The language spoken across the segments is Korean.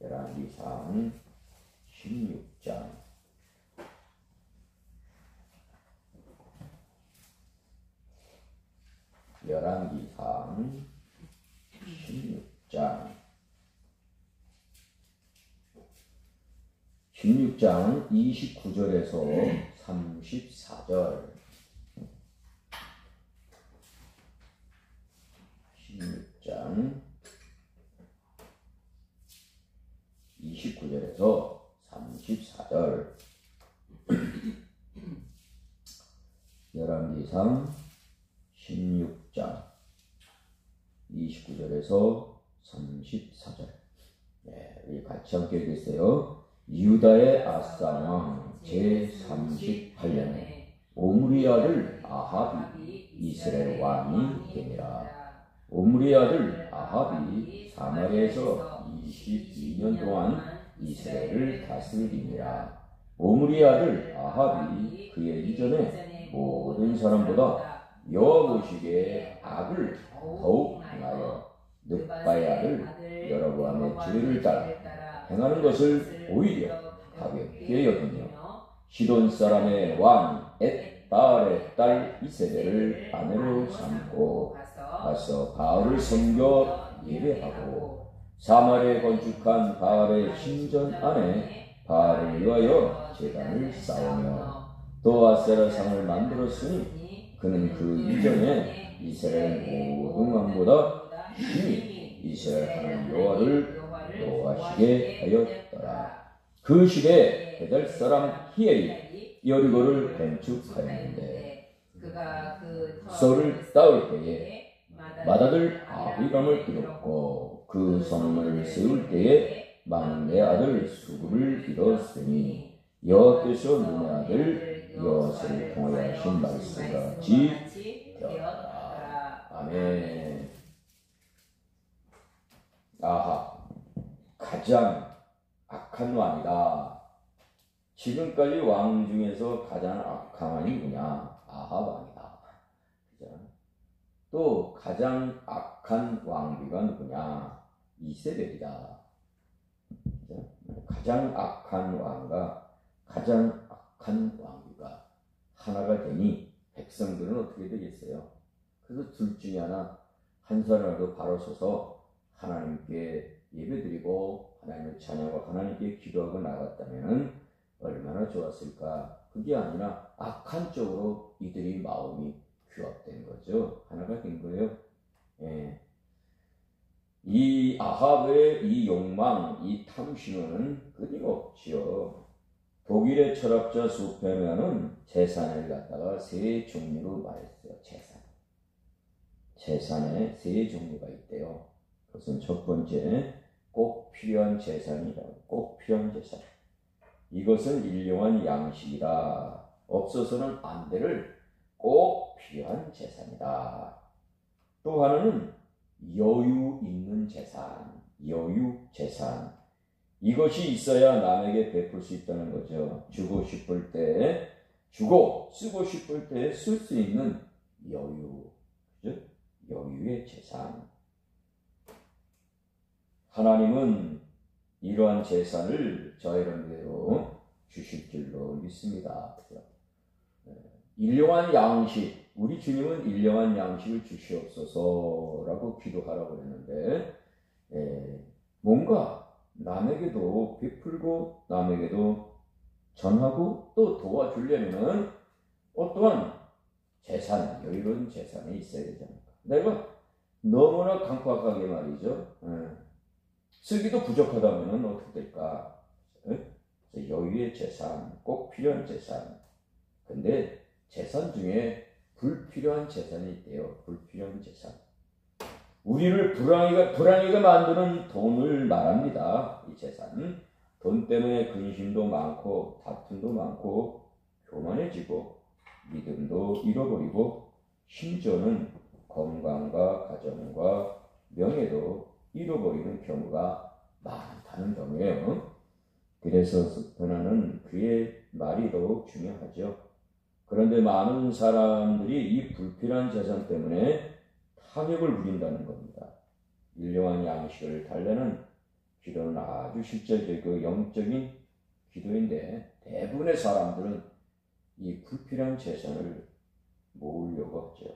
열왕기상 16장. 열왕기상 16장 29절에서 34절. 16장 29절에서 34절. 열왕기상 16장 29절에서 34절. 네, 우리 같이 함께 읽겠어요. 유다의 아사 왕 제38년에 오므리 아들 아합이 이스라엘 왕이 되니라. 오므리 아들 아합이 사마리아에서 22년 동안 이스라엘을 다스리니라. 오므리 아들 아합이 그의 이전에 모든 사람보다 여호와 보시기에 악을 더욱 행하여 늑바의 아들 여로보암의 죄를 따라 행하는 것을 오히려 가볍게 여기며 시돈 사람의 왕 엣바알의 딸 이세벨을 아내로 삼고 가서 바알을 섬겨 예배하고 사마리아에 건축한 바알의 신전 안에 바알을 위하여 제단을 쌓으며 또 아세라 상을 만들었으니 그는 그 이전에 이스라엘 모든 왕보다 심히 이스라엘 하나님 여호와를 노하시게 하였더라. 그 시대에 베델 사람 히엘이 여리고를 건축하였는데 썰을 따을 때에 맏아들 아비람을 잃었고 그 성문을 세울 때에 막내 아들 수구를 잃었으니 여호와께서 눈의 아들 여호와를 통하여 하신 말씀같이 되었다. 아멘. 아합, 가장 악한 왕이다. 지금까지 왕 중에서 가장 악한 왕이 누구냐? 아합 왕이다. 또 가장 악한 왕비가 누구냐? 이세벨이다. 가장 악한 왕과 가장 악한 왕비가 하나가 되니 백성들은 어떻게 되겠어요? 그래서 둘 중에 한 사람이라도 바로 서서 하나님께 예배드리고 하나님을 찬양하고 하나님께 기도하고 나갔다면 얼마나 좋았을까. 그게 아니라 악한 쪽으로 이들이 마음이 규합된 거죠. 하나가 된 거예요. 예. 이 아합의 이 욕망, 이 탐심은 끊임없지요. 독일의 철학자 수페르는 재산을 갖다가 세 종류로 말했어요. 재산에 세 종류가 있대요. 그것은 첫 번째, 꼭 필요한 재산이라고. 꼭 필요한 재산. 이것은 일용한 양식이다. 없어서는 안 될 꼭 필요한 재산이다. 또 하나는 여유 있는 재산, 여유재산. 이것이 있어야 남에게 베풀 수 있다는 거죠. 주고 싶을 때 주고, 쓰고 싶을 때 쓸 수 있는 여유, 그죠? 여유의 재산. 하나님은 이러한 재산을 저희들에게로 주실 줄로 믿습니다. 그죠? 일용한 양식, 우리 주님은 일용한 양식을 주시옵소서라고 기도하라고 그랬는데, 뭔가 남에게도 베풀고 남에게도 전하고 또 도와주려면 어떠한 재산, 여유로운 재산이 있어야 되지 않을까. 내가 너무나 강팍하게 말이죠. 쓰기도 부족하다면 어떻게 될까? 여유의 재산, 꼭 필요한 재산. 근데 재산 중에 불필요한 재산이 있대요. 불필요한 재산. 우리를 불안하게 만드는 돈을 말합니다. 이 재산. 돈 때문에 근심도 많고 다툼도 많고 교만해지고 믿음도 잃어버리고 심지어는 건강과 가정과 명예도 잃어버리는 경우가 많다는 점이에요. 그래서 스페너는 그의 말이 더욱 중요하죠. 그런데 많은 사람들이 이 불필요한 재산 때문에 타격을 부린다는 겁니다. 일용한 양식을 달래는 기도는 아주 실제적이고 영적인 기도인데 대부분의 사람들은 이 불필요한 재산을 모으려고 하죠.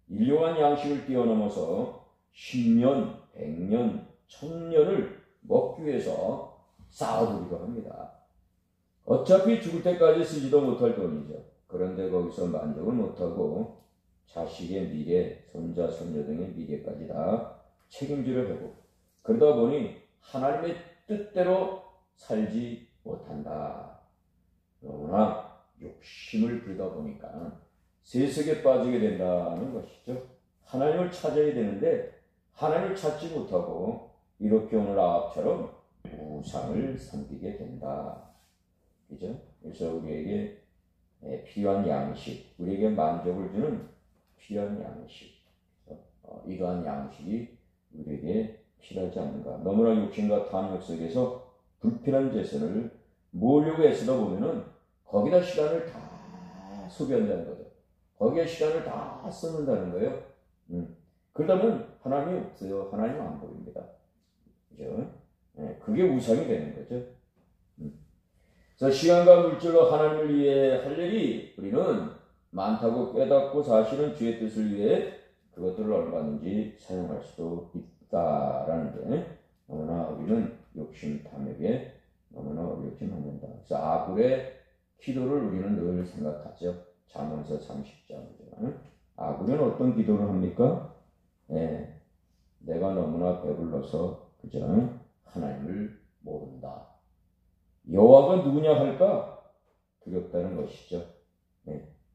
일용한 양식을 뛰어넘어서 10년, 100년, 1000년을 먹기 위해서 쌓아두기도 합니다. 어차피 죽을 때까지 쓰지도 못할 돈이죠. 그런데 거기서 만족을 못하고 자식의 미래, 손자, 손녀 등의 미래까지 다 책임지려 하고 그러다 보니 하나님의 뜻대로 살지 못한다. 너무나 욕심을 부리다 보니까 세속에 빠지게 된다는 것이죠. 하나님을 찾아야 되는데 하나님을 찾지 못하고 이렇게 오늘 아합처럼 우상을 섬기게 된다. 그죠? 그래서 우리에게 필요한 양식, 우리에게 만족을 주는 필요한 양식, 이러한 양식이 우리에게 필요하지 않는가. 너무나 욕심과 탐욕 속에서 불필요한 재산을 모으려고 애쓰다 보면은 거기다 시간을 다 소비한다는 거죠. 거기에 시간을 다 쏟는다는 거예요. 그러다면 하나님이 없어요. 하나님 안 보입니다. 그죠? 그게 우상이 되는 거죠. 그래서 시간과 물질로 하나님을 위해 할 일이 우리는 많다고 깨닫고 사실은 주의 뜻을 위해 그것들을 얼마든지 사용할 수도 있다라는 게 너무나 우리는 욕심 탐욕에 너무나 어렵지 않는다. 그래서 아굴의 기도를 우리는 늘 생각하죠. 잠언서 30장. 아굴은 어떤 기도를 합니까? 내가 너무나 배불러서 그저 하나님을 모른다. 여호와가 누구냐 할까? 두렵다는 것이죠.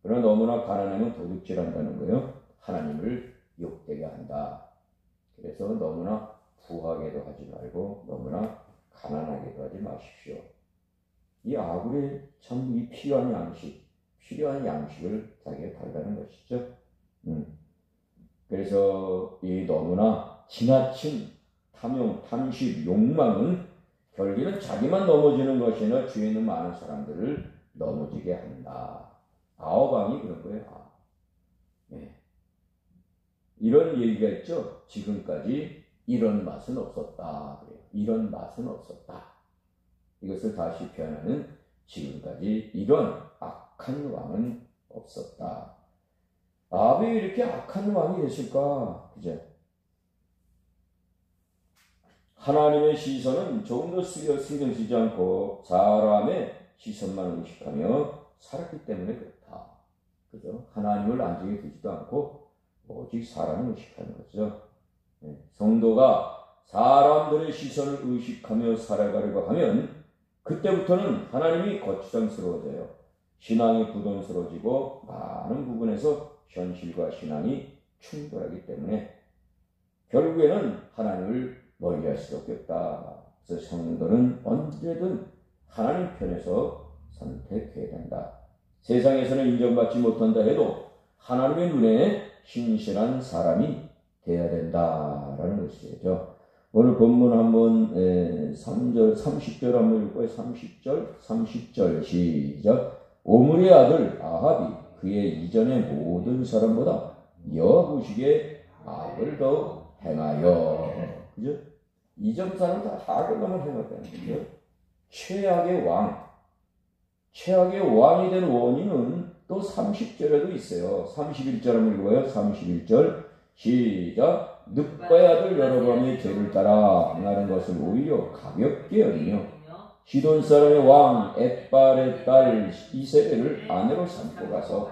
그러나 너무나 가난하면 도둑질한다는 거예요. 하나님을 욕되게 한다. 그래서 너무나 부하게도 하지 말고 너무나 가난하게도 하지 마십시오. 이 아굴이 참 이 필요한 양식을 자기가 달라는 것이죠. 그래서 이 너무나 지나친 탐욕, 탐식, 욕망은 결국에는 자기만 넘어지는 것이 아니라 주위에 있는 많은 사람들을 넘어지게 한다. 아합왕이 그런 거예요. 이런 얘기가 있죠. 지금까지 이런 맛은 없었다. 그래요. 이런 맛은 없었다. 이것을 다시 표현하는 지금까지 이런 악한 왕은 없었다. 아합이 왜 이렇게 악한 왕이 됐을까? 그죠? 하나님의 시선은 조금 더 신경 쓰지 않고 사람의 시선만 의식하며 살았기 때문에 그렇다. 그죠? 하나님을 안중에 두지도 않고 오직 사람을 의식하는 거죠. 성도가 사람들의 시선을 의식하며 살아가려고 하면 그때부터는 하나님이 거추장스러워져요. 신앙이 부담스러워지고 많은 부분에서 현실과 신앙이 충돌하기 때문에 결국에는 하나님을 멀리할 수밖에 없다. 그래서 성도는 언제든 하나님 편에서 선택해야 된다. 세상에서는 인정받지 못한다 해도 하나님의 눈에 신실한 사람이 돼야 된다라는 것이죠. 오늘 본문 한번 3절, 30절 한번 읽고요. 30절 시작. 오므리의 아들 아합이 그의 이전의 모든 사람보다 여호와 보시기에 악을 더 행하여. 그죠? 이전 사람 다 악을 너무 행했다는 거죠. 최악의 왕이 된 원인은 또 30절에도 있어요. 31절 한번 읽어요. 31절 시작. 늑바의 아들 여로보암의 죄를 따라 행하는 것을 오히려 가볍게 여기며 시돈 사람의 왕 엣발의 딸 이세벨을 아내로 삼고 가서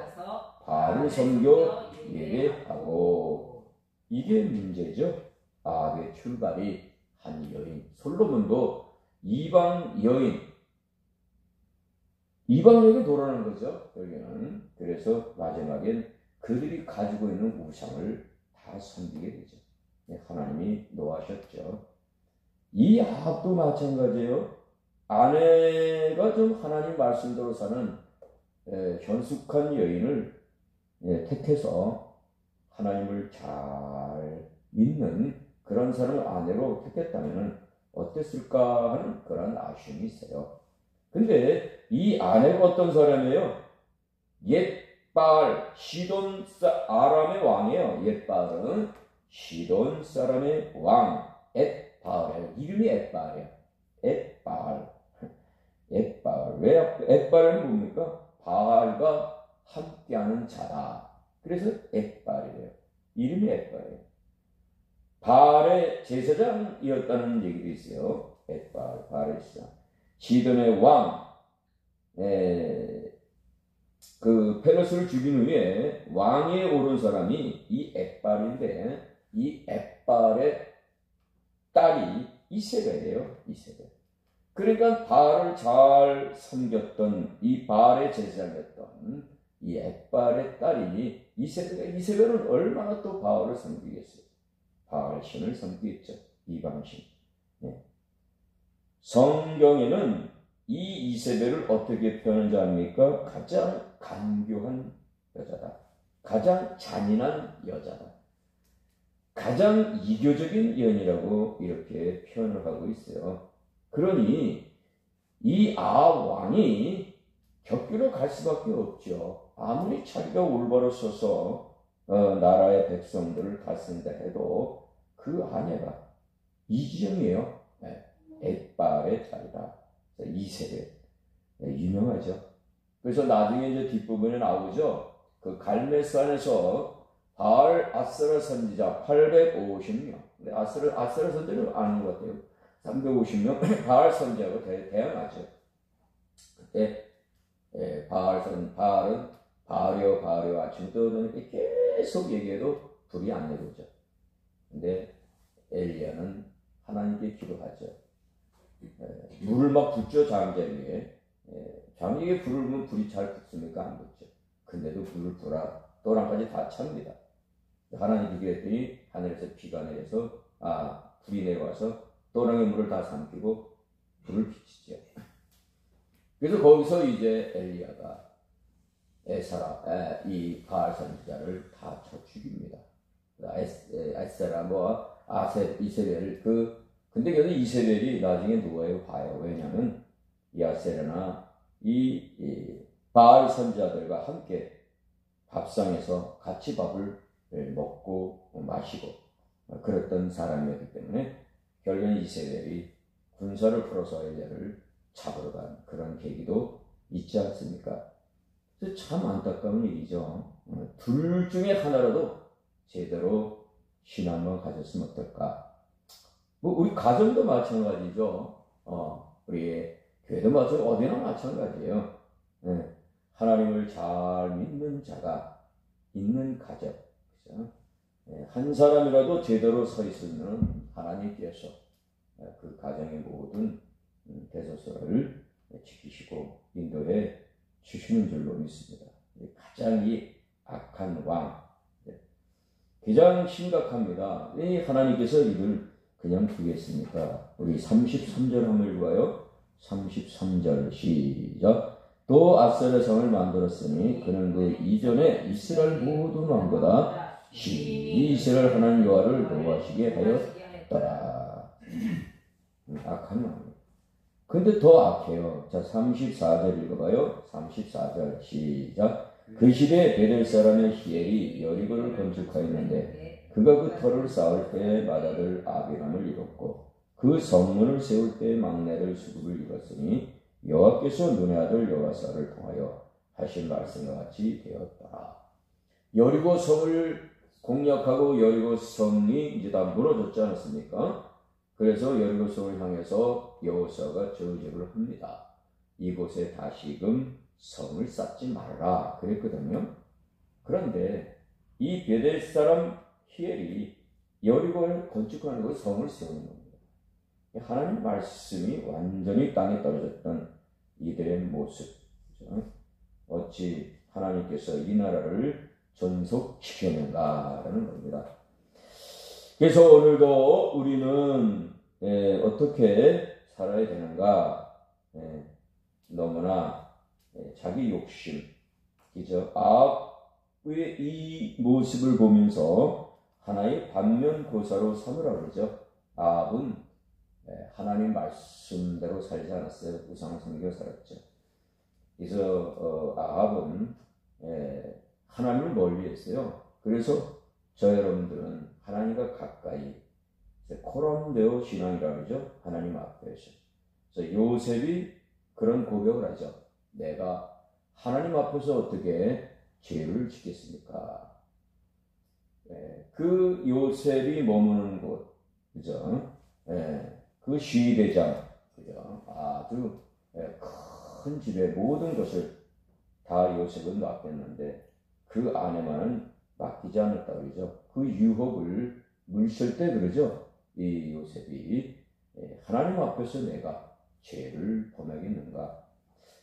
바알을 섬겨 예배하고. 이게 문제죠. 아합의 출발이 한 여인, 솔로몬도 이방에게 돌아가는 거죠. 여기는. 그래서 마지막엔 그들이 가지고 있는 우상을 다 섬기게 되죠. 하나님이 노하셨죠. 이 아합도 마찬가지예요. 아내가 좀 하나님 말씀대로 사는 현숙한 여인을 택해서 하나님을 잘 믿는 그런 사람을 아내로 택했다면 어땠을까 하는 그런 아쉬움이 있어요. 근데 이 아내가 어떤 사람이에요? 옛바알, 시돈 아람의 왕이에요. 옛바알은 시돈 사람의 왕, 엣바알이에요. 이름이 엣바알이야. 엣바알. 엣바알. 왜 엣바알은 뭡니까? 바알과 함께하는 자다. 그래서 엣바알이래요. 이름이 엣바알이에요. 바알의 제사장이었다는 얘기도 있어요. 엣바알, 바알의 제사장. 시돈의 왕, 그 페르스를 죽인 후에 왕위에 오른 사람이 이 엣바알인데, 이 엣바알의 딸이 이세벨이에요. 이세벨. 그러니까 바알을 잘 섬겼던 이 바알의 제사장이었던 이 엣바알의 딸이 이세벨은 얼마나 또 바알을 섬기겠어요. 바알 신을 섬기겠죠. 이방신. 네. 성경에는 이 이세벨을 어떻게 표현하는지 압니까? 가장 간교한 여자다. 가장 잔인한 여자다. 가장 이교적인 연이라고 이렇게 표현을 하고 있어요. 그러니 이 아왕이 격주로 갈 수밖에 없죠. 아무리 자기가 올바로 서서 나라의 백성들을 다스린다 해도 그 아내가 이기정이에요. 엣바알의 딸이다. 이세벨. 유명하죠. 그래서 나중에 이제 뒷부분에 나오죠. 그 갈멜산에서 바알 아세라 선지자 850명. 근데 아세라 선지자는 아는 것 같아요. 350명 바알 선지자하고 대항하죠. 그때 바알은 바알이요 아침부터 저녁에 계속 얘기해도 불이 안 내려오죠. 근데 엘리야는 하나님께 기도하죠. 물을 막 붓죠. 장자위에. 장자위에 불을 부으면 불이 잘 붙습니까? 안 붙죠. 근데도 불을 불어 또랑까지 다 찹니다. 하나님 기도했더니 하늘에서 비가 내려서 불이 내려와서 또랑의 물을 다 삼키고 불을 비치죠. 그래서 거기서 이제 엘리야가 이 바알 선지자를 다 쳐 죽입니다. 에세라 이세벨 근데 여기 이세벨이 나중에 누구예요? 봐요. 왜냐하면 이 아세라나 이 바알 선지자들과 함께 밥상에서 같이 밥을 먹고 마시고 그랬던 사람이었기 때문에 결국엔 이세벨이 군사를 풀어서 엘리야를 잡으러 간 그런 계기도 있지 않습니까? 참 안타까운 일이죠. 둘 중에 하나라도 제대로 신앙만 가졌으면 어떨까? 우리 가정도 마찬가지죠. 우리 교회도 마찬가지고 어디나 마찬가지예요. 하나님을 잘 믿는 자가 있는 가정. 그렇죠? 한 사람이라도 제대로 서 있으면 하나님께서 그 가정의 모든 대소서를 지키시고 인도해 주시는 줄로 믿습니다. 가장 이 악한 왕, 가장 심각합니다. 왜 하나님께서 이를 그냥 두겠습니까? 우리 33절 한번 읽어요. 33절 시작. 또 아세라 성을 만들었으니 그는 그 이전에 이스라엘 모든 왕보다 이 이스라엘 하나님 여호와를 노하시게 하였더라. 악한 왕. 근데 더 악해요. 자, 34절 읽어봐요. 34절 시작. 그 시대에 베델 사람의 히엘이 여리고를 건축하였는데 그가 그 터를 쌓을 때에 맏아들 아비람을 잃었고 그 성문을 세울 때에 막내를 수굽을 잃었으니 여호와께서 눈의 아들 여호와사를 통하여 하신 말씀과 같이 되었다. 여리고 성을 공략하고 여리고 성이 이제 다 무너졌지 않았습니까? 그래서 여리고 성을 향해서 여호사가 저주를 합니다. 이곳에 다시금 성을 쌓지 말라 그랬거든요. 그런데 이 베델 사람 히엘이 여리고를 건축하는 곳에 성을 세우는 겁니다. 하나님 말씀이 완전히 땅에 떨어졌던 이들의 모습. 그렇죠? 어찌 하나님께서 이 나라를 존속시켰는가라는 겁니다. 그래서 오늘도 우리는 어떻게 살아야 되는가? 너무나 자기 욕심, 그죠? 아합의 이 모습을 보면서 하나의 반면교사로 삼으라 그러죠. 아합은 하나님 말씀대로 살지 않았어요. 우상을 섬기고 살았죠. 그래서 아합은 하나님을 멀리했어요. 그래서 저 여러분들은 하나님과 가까이 코람데오 신앙이라고 그러죠. 하나님 앞에서. 그래서 요셉이 그런 고백을 하죠. 내가 하나님 앞에서 어떻게 죄를 짓겠습니까? 그 요셉이 머무는 곳, 그죠? 그 시대장, 그죠? 아주 큰 집의 모든 것을 다 요셉은 맡겼는데 그 안에만은 맡기지 않았다 그러죠. 그 유혹을 물쓸 때 그러죠. 이 요셉이 하나님 앞에서 내가 죄를 범하겠는가?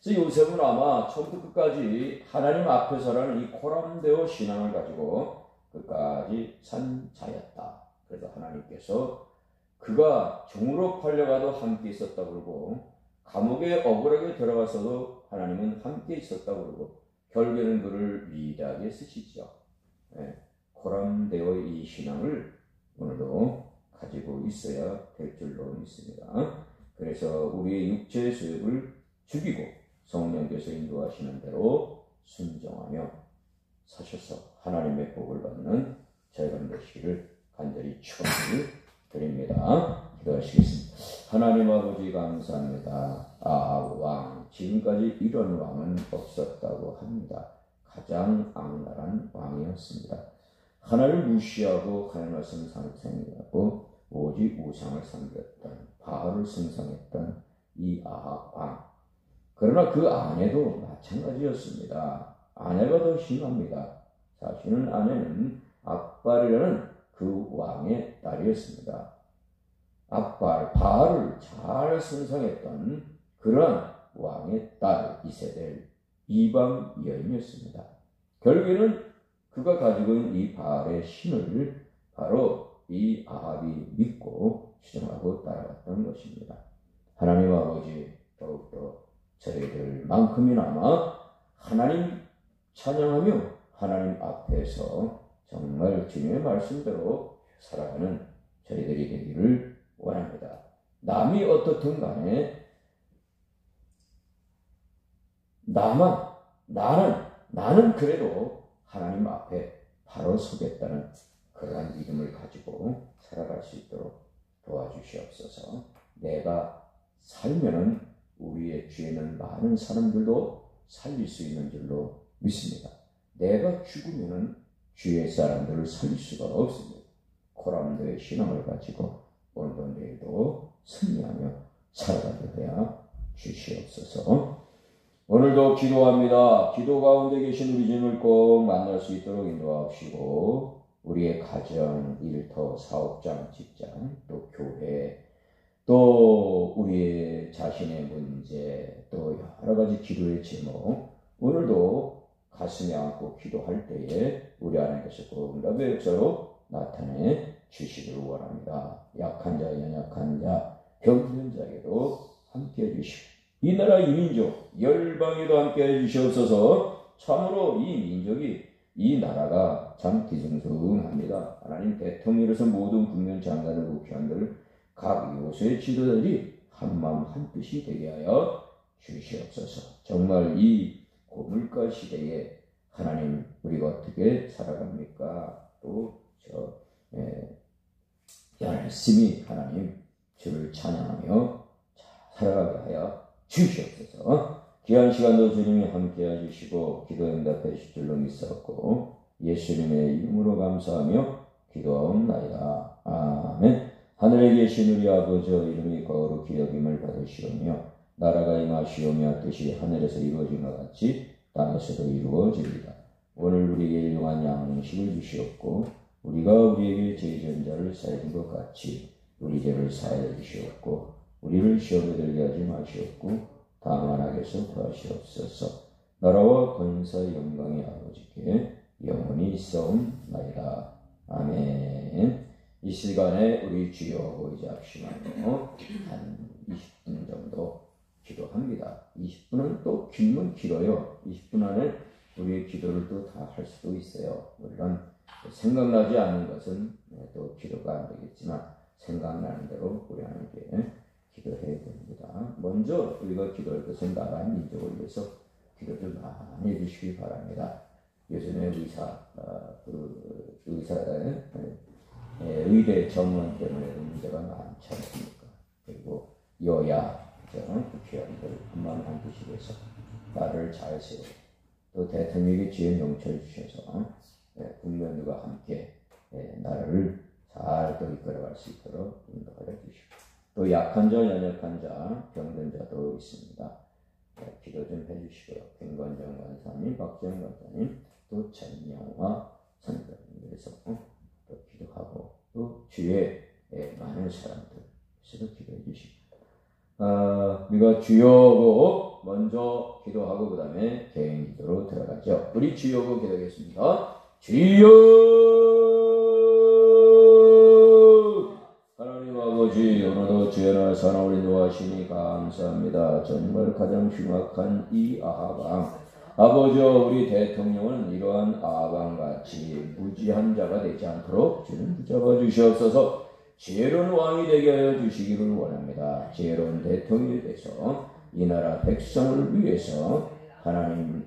그래서 요셉은 아마 처음부터 끝까지 하나님 앞에서라는 이 코람데오 신앙을 가지고 끝까지 산 자였다. 그래서 하나님께서 그가 종으로 팔려가도 함께 있었다고 그러고 감옥에 억울하게 들어가서도 하나님은 함께 있었다고 그러고 결국에는 그를 위대하게 쓰시죠. 코람데오의 이 신앙을 오늘도 가지고 있어야 될 줄로 믿습니다. 그래서 우리의 육체의 소욕을 죽이고 성령께서 인도하시는 대로 순종하며 사셔서 하나님의 복을 받는 저희가 되시기를 간절히 축원을 드립니다. 기도하시겠습니다. 하나님 아버지 감사합니다. 아합 왕, 지금까지 이런 왕은 없었다고 합니다. 가장 악랄한 왕이었습니다. 하나님을 무시하고 하나님 말씀 상생하고 오직 우상을 섬겼던 바알을 승상했던 이 아합 왕. 그러나 그 아내도 마찬가지였습니다. 아내가 더 심합니다. 사실은 아내는 악발이라는 그 왕의 딸이었습니다. 악발, 바알을 잘 승상했던 그런 왕의 딸 이세벨, 이방 여인이었습니다. 결국에는 그가 가지고 있는 이 바알의 신을 바로 이 아합이 믿고 수정하고 따라갔던 것입니다. 하나님 아버지, 더욱더 저희들만큼이나마 하나님 찬양하며 하나님 앞에서 정말 주님의 말씀대로 살아가는 저희들이 되기를 원합니다. 남이 어떻든 간에 나는 그래도 하나님 앞에 바로 서겠다는 그러한 믿음을 가지고 살아갈 수 있도록 도와주시옵소서. 내가 살면은 우리의 죄는 많은 사람들도 살릴 수 있는 줄로 믿습니다. 내가 죽으면은 주의 사람들을 살릴 수가 없습니다. 코람데오의 신앙을 가지고 오늘도 내일도 승리하며 살아가게 되어 주시옵소서. 오늘도 기도합니다. 기도 가운데 계신 우리 주님을 꼭 만날 수 있도록 인도하시고 우리의 가정, 일터, 사업장, 직장, 또 교회, 또 우리의 자신의 문제, 또 여러 가지 기도의 제목, 오늘도 가슴에 안고 기도할 때에 우리 하나님께서 꼭 응답의 역사로 나타내 주시기를 원합니다. 약한 자, 연약한 자, 병든 자에게도 함께 해주시고 이 나라 이 민족, 열방에도 함께 해주시옵소서. 참으로 이 민족이, 이 나라가 참 기승승합니다. 하나님 대통령에서 모든 국면 장관을 국회의원들을 각 요소의 지도자들이 한마음 한뜻이 되게 하여 주시옵소서. 정말 이 고물가 시대에 하나님 우리가 어떻게 살아갑니까? 또 열심히 하나님 주를 찬양하며 살아가게 하여 주시옵소서. 귀한 시간도 주님이 함께 해주시고 기도 응답해 주실 줄로 믿사옵고 예수님의 이름으로 감사하며 기도하옵나이다. 아멘. 하늘에 계신 우리 아버지 이름이 거룩히 여김을 받으시오며 나라가 임하시오며 뜻이 하늘에서 이루어진 것 같이 땅에서도 이루어집니다. 오늘 우리에게 일용한 양식을 주시옵고 우리가 우리에게 죄 지은 자를 사해준 것 같이 우리 죄를 사해 주시옵고 우리를 시험에 들게 하지 마시옵고 다만 악에서 구하시옵소서. 나라와 권세와 영광이 아버지께 영원히 있사옵나이다. 아멘. 이 시간에 우리 주여 보이지 합시마며 한 20분 정도 기도합니다. 20분은 또 길면 길어요. 20분 안에 우리의 기도를 또 다 할 수도 있어요. 물론 생각나지 않는 것은 또 기도가 안 되겠지만 생각나는 대로 우리 하나님께 기도해야 됩니다. 먼저 우리가 기도할 것은 나라 민족을 위해서 기도를 많이 해주시기 바랍니다. 요즘에 의사의 의대 전문 때문에 문제가 많지 않습니까? 그리고 여야 국회의원들 한마음 한뜻이 돼서 나를 잘 세우고 또 대통령에게 지혜 명철 주셔서 국민들과 함께 나라를 잘 이끌어갈 수 있도록 인도하여 주시고 또 약한 자, 연약한 자, 병든 자도 있습니다. 기도 좀 해주시고요. 김건정 간사님, 박지영 간사님, 또 전영화 선생님께서 또 기도하고 또 주위에 많은 사람들께서도 기도해 주시고 우리가 주여고 먼저 기도하고 그 다음에 개인 기도로 들어가죠. 우리 주여고 기도하겠습니다. 주여 하나님 아버지 오늘도 주여나 사나우리 노하시니 감사합니다. 정말 가장 흉악한 이 아하방 아버지여 우리 대통령은 이러한 아방같이 무지한 자가 되지 않도록 주는 붙잡아 주시옵소서. 지혜로운 왕이 되게 하여 주시기를 원합니다. 지혜로운 대통령이 돼서 이 나라 백성을 위해서 하나님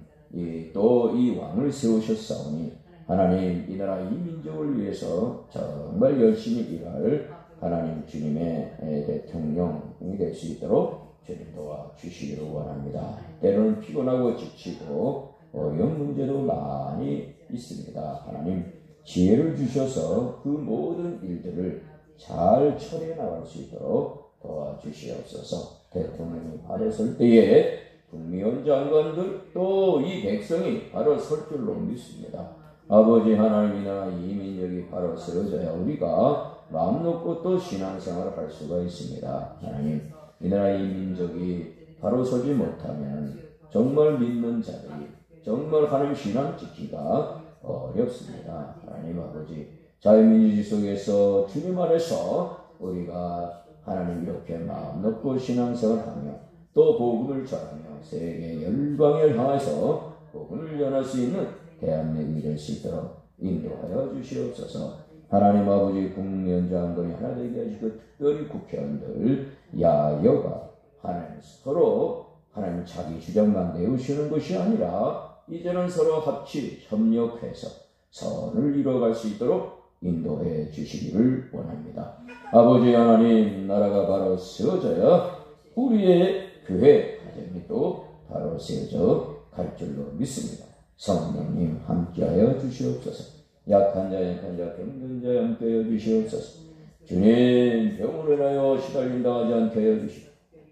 또 이 왕을 세우셨사오니 하나님 이 나라 이 민족을 위해서 정말 열심히 일할 하나님 주님의 대통령이 될 수 있도록 주님 도와주시기를 원합니다. 때로는 피곤하고 지치고 어려운 문제도 많이 있습니다. 하나님 지혜를 주셔서 그 모든 일들을 잘 처리해 나갈 수 있도록 도와주시옵소서. 대통령이 바로 설 때에 국무위원 장관들 또 이 백성이 바로 설 줄로 믿습니다. 아버지 하나님이나 이 민족이 바로 세워져야 우리가 마음 놓고 또 신앙생활을 할 수가 있습니다. 하나님 이 나라 이 민족이 바로 서지 못하면 정말 믿는 자들이 정말 하나님 신앙 지키기가 어렵습니다. 하나님 아버지 자유민주주의 속에서 주님 안에서 우리가 하나님 이렇게 마음 놓고 신앙생활하며 또 복음을 전하며 세계 열방을 향해서 복음을 전할 수 있는 대한민국이 될 수 있도록 인도하여 주시옵소서. 하나님 아버지 국무위원 장관이 하나 되게 하시고 특별히 국회의원들 야여가 하나님 서로 하나님 자기 주장만 내우시는 것이 아니라 이제는 서로 합치 협력해서 선을 이뤄갈 수 있도록 인도해 주시기를 원합니다. 아버지 하나님 나라가 바로 세워져야 우리의 교회 가정이 또 바로 세워져 갈 줄로 믿습니다. 성령님 함께하여 주시옵소서. 약한 자, 약한 자, 병든 자 함께하여 주시옵소서. 주님 병으로 인하여 시달린다 하지 않게 하여 주시고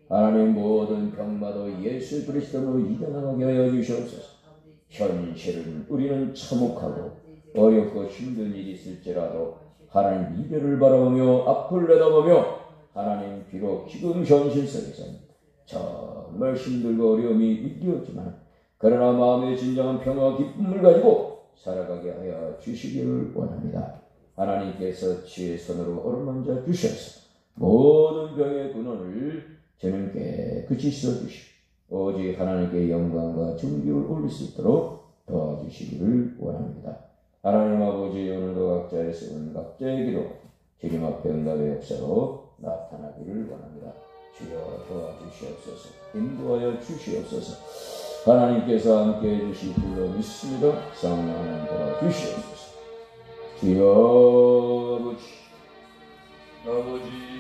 하나님 모든 병마도 예수 그리스도로 이겨나가게 하여 주시옵소서. 현실은 우리는 참혹하고 어렵고 힘든 일이 있을지라도 하나님 미래를 바라보며 앞을 내다보며 하나님 비록 지금 현실 속에서는 정말 힘들고 어려움이 있었지만 그러나 마음의 진정한 평화와 기쁨을 가지고 살아가게 하여 주시기를 원합니다. 하나님께서 지혜의 손으로 어루만져 주셔서 모든 병의 근원을 저는 깨끗이 씻어주시고 오직 하나님께 영광과 존귀를 올릴 수 있도록 도와주시기를 원합니다. 하나님 아버지 오늘도 각자의 쓰는 각자의 기도 주님 앞에 응답의 역사로 나타나기를 원합니다. 주여 도와주시옵소서. 인도하여 주시옵소서. 하나님께서 함께해 주실 줄로 믿습니다. 성령님 도와주시옵소서. 주여 아버지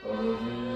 떨어질